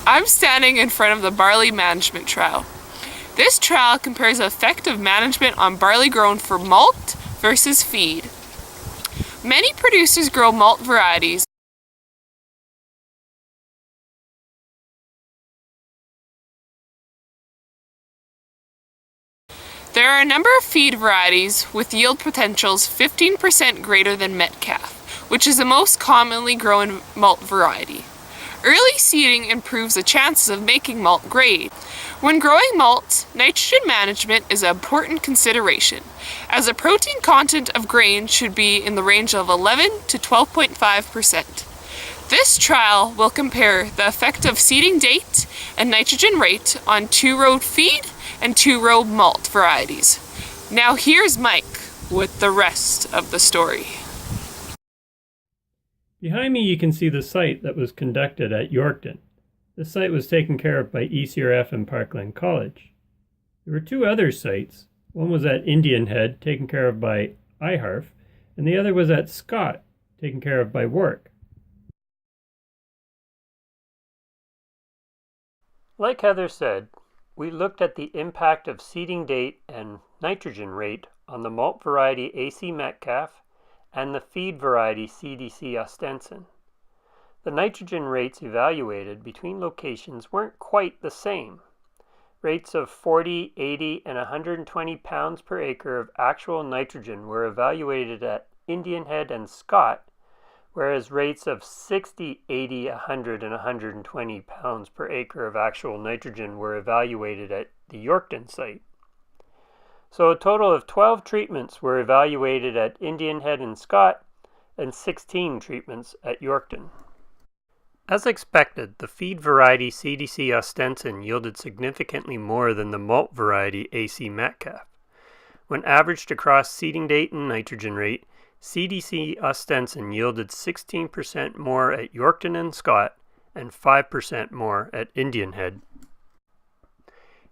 I'm standing in front of the barley management trial. This trial compares effective management on barley grown for malt versus feed. Many producers grow malt varieties. There are a number of feed varieties with yield potentials 15% greater than Metcalfe, which is the most commonly grown malt variety. Early seeding improves the chances of making malt grade. When growing malt, nitrogen management is an important consideration, as the protein content of grain should be in the range of 11 to 12.5%. This trial will compare the effective seeding date and nitrogen rate on 2-row feed and 2-row malt varieties. Now here's Mike with the rest of the story. Behind me you can see the site that was conducted at Yorkton. This site was taken care of by ECRF and Parkland College. There were 2 other sites. One was at Indian Head, taken care of by IHARF, and the other was at Scott, taken care of by Warwick. Like Heather said, we looked at the impact of seeding date and nitrogen rate on the malt variety AC Metcalfe and the feed variety CDC Ostenson. The nitrogen rates evaluated between locations weren't quite the same. Rates of 40, 80, and 120 pounds per acre of actual nitrogen were evaluated at Indian Head and Scott, whereas rates of 60, 80, 100, and 120 pounds per acre of actual nitrogen were evaluated at the Yorkton site. So a total of 12 treatments were evaluated at Indian Head and Scott, and 16 treatments at Yorkton. As expected, the feed variety CDC Ostenson yielded significantly more than the malt variety AC Metcalfe. When averaged across seeding date and nitrogen rate, CDC Ostenson yielded 16% more at Yorkton and Scott and 5% more at Indian Head.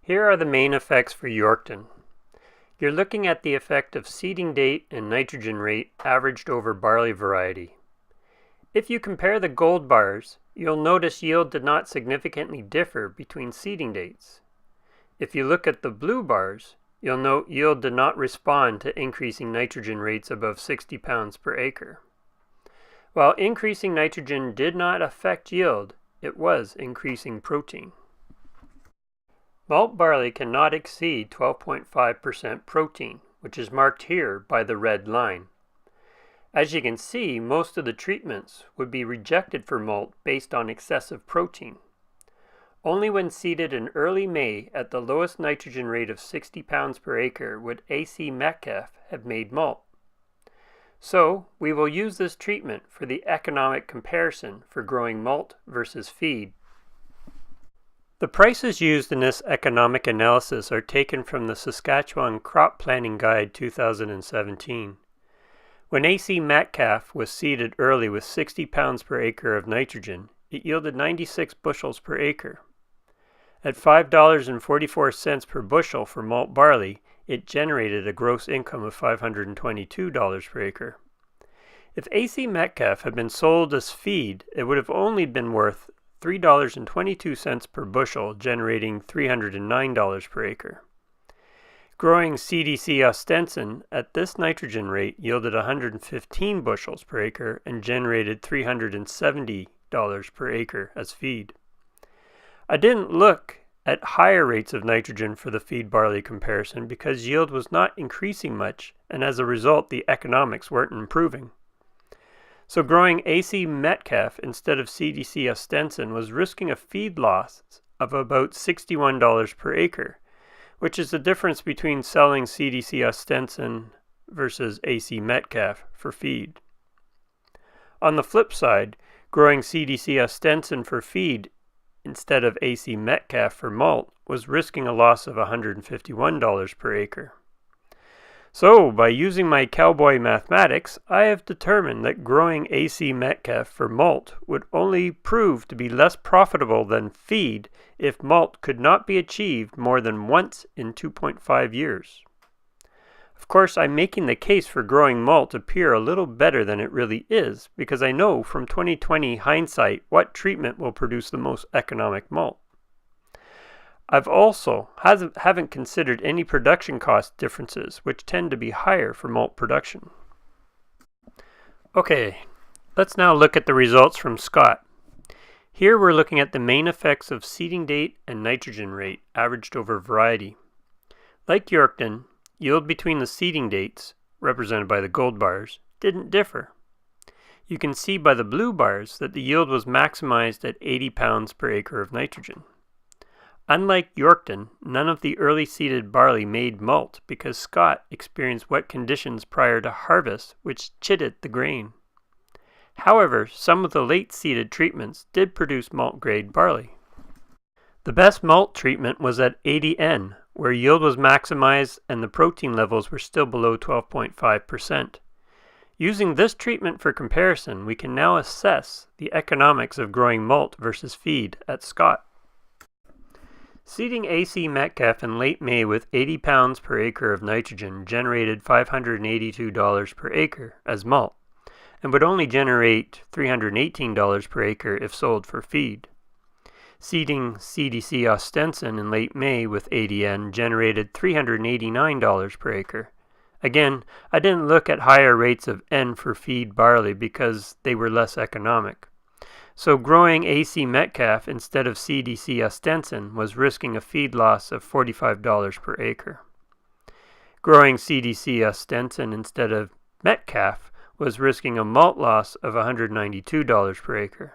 Here are the main effects for Yorkton. You're looking at the effect of seeding date and nitrogen rate averaged over barley variety. If you compare the gold bars, you'll notice yield did not significantly differ between seeding dates. If you look at the blue bars, you'll note yield did not respond to increasing nitrogen rates above 60 pounds per acre. While increasing nitrogen did not affect yield, it was increasing protein. Malt barley cannot exceed 12.5% protein, which is marked here by the red line. As you can see, most of the treatments would be rejected for malt based on excessive protein. Only when seeded in early May at the lowest nitrogen rate of 60 pounds per acre would AC Metcalfe have made malt. So, we will use this treatment for the economic comparison for growing malt versus feed. The prices used in this economic analysis are taken from the Saskatchewan Crop Planning Guide 2017. When AC Metcalfe was seeded early with 60 pounds per acre of nitrogen, it yielded 96 bushels per acre. At $5.44 per bushel for malt barley, it generated a gross income of $522 per acre. If AC Metcalfe had been sold as feed, it would have only been worth $3.22 per bushel, generating $309 per acre. Growing CDC Ostenson at this nitrogen rate yielded 115 bushels per acre and generated $370 per acre as feed. I didn't look at higher rates of nitrogen for the feed barley comparison because yield was not increasing much, and as a result the economics weren't improving. So growing AC Metcalfe instead of CDC Ostenson was risking a feed loss of about $61 per acre, which is the difference between selling CDC Ostenson versus AC Metcalfe for feed. On the flip side, growing CDC Ostenson for feed instead of AC Metcalfe for malt was risking a loss of $151 per acre. So, by using my cowboy mathematics, I have determined that growing AC Metcalfe for malt would only prove to be less profitable than feed if malt could not be achieved more than once in 2.5 years. Of course, I'm making the case for growing malt appear a little better than it really is, because I know from 2020 hindsight what treatment will produce the most economic malt. I've also haven't considered any production cost differences, which tend to be higher for malt production. Okay, let's now look at the results from Scott. Here we're looking at the main effects of seeding date and nitrogen rate averaged over variety. Like Yorkton, yield between the seeding dates, represented by the gold bars, didn't differ. You can see by the blue bars that the yield was maximized at 80 pounds per acre of nitrogen. Unlike Yorkton, none of the early seeded barley made malt because Scott experienced wet conditions prior to harvest, which chitted the grain. However, some of the late seeded treatments did produce malt-grade barley. The best malt treatment was at 80N, where yield was maximized and the protein levels were still below 12.5%. Using this treatment for comparison, we can now assess the economics of growing malt versus feed at Scott. Seeding AC Metcalf in late May with 80 pounds per acre of nitrogen generated $582 per acre as malt, and would only generate $318 per acre if sold for feed. Seeding CDC Ostenson in late May with 80N generated $389 per acre. Again, I didn't look at higher rates of N for feed barley because they were less economic. So growing AC Metcalf instead of CDC Ostenson was risking a feed loss of $45 per acre. Growing CDC Ostenson instead of Metcalf was risking a malt loss of $192 per acre.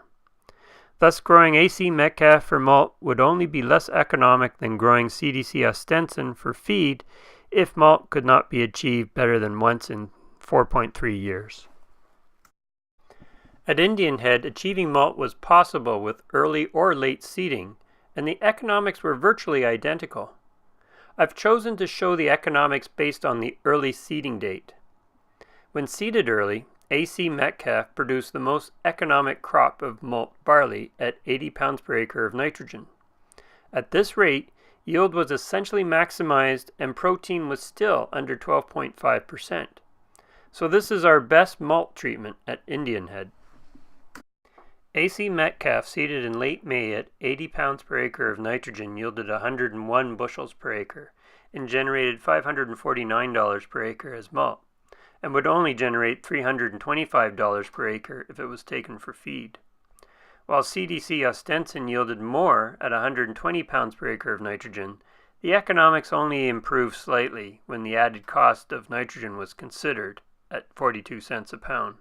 Thus, growing AC Metcalf for malt would only be less economic than growing CDC Ostenson for feed if malt could not be achieved better than once in 4.3 years. At Indian Head, achieving malt was possible with early or late seeding, and the economics were virtually identical. I've chosen to show the economics based on the early seeding date. When seeded early, AC Metcalf produced the most economic crop of malt barley at 80 pounds per acre of nitrogen. At this rate, yield was essentially maximized and protein was still under 12.5%. So this is our best malt treatment at Indian Head. AC Metcalf seeded in late May at 80 pounds per acre of nitrogen yielded 101 bushels per acre and generated $549 per acre as malt, and would only generate $325 per acre if it was taken for feed. While CDC Ostenson yielded more at 120 pounds per acre of nitrogen, the economics only improved slightly when the added cost of nitrogen was considered at 42 cents a pound.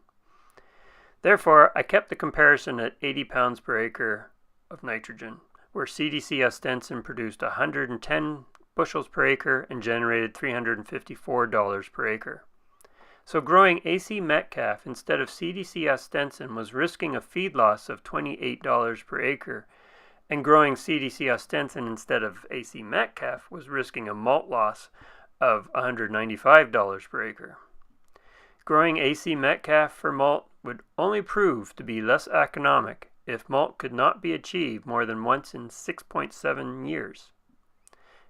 Therefore, I kept the comparison at 80 pounds per acre of nitrogen, where CDC Ostenson produced 110 bushels per acre and generated $354 per acre. So growing AC Metcalf instead of CDC Ostenson was risking a feed loss of $28 per acre, and growing CDC Ostenson instead of AC Metcalf was risking a malt loss of $195 per acre. Growing AC Metcalf for malt would only prove to be less economic if malt could not be achieved more than once in 6.7 years.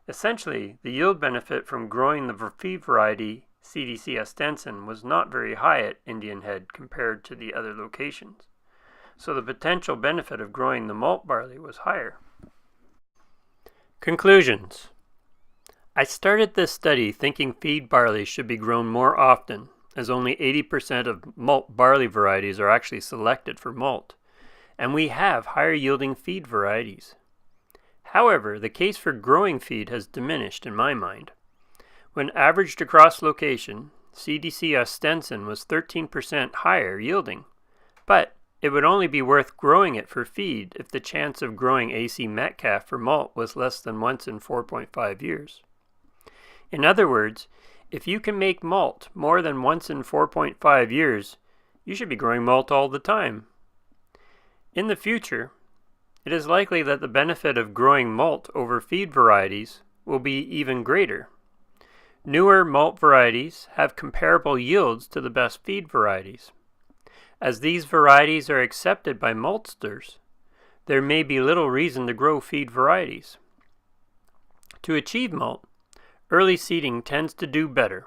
Essentially, the yield benefit from growing the feed variety CDC Ostenson was not very high at Indian Head compared to the other locations, so the potential benefit of growing the malt barley was higher. Conclusions. I started this study thinking feed barley should be grown more often, as only 80% of malt barley varieties are actually selected for malt, and we have higher yielding feed varieties. However, the case for growing feed has diminished in my mind. When averaged across location, CDC Ostenson was 13% higher yielding, but it would only be worth growing it for feed if the chance of growing AC Metcalf for malt was less than once in 4.5 years. In other words, if you can make malt more than once in 4.5 years, you should be growing malt all the time. In the future, it is likely that the benefit of growing malt over feed varieties will be even greater. Newer malt varieties have comparable yields to the best feed varieties. As these varieties are accepted by maltsters, there may be little reason to grow feed varieties. To achieve malt, early seeding tends to do better.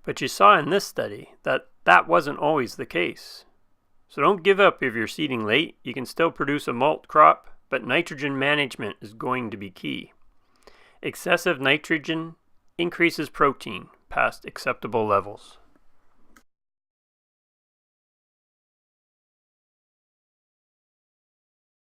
But you saw in this study that that wasn't always the case. So don't give up if you're seeding late. You can still produce a malt crop, but nitrogen management is going to be key. Excessive nitrogen increases protein past acceptable levels.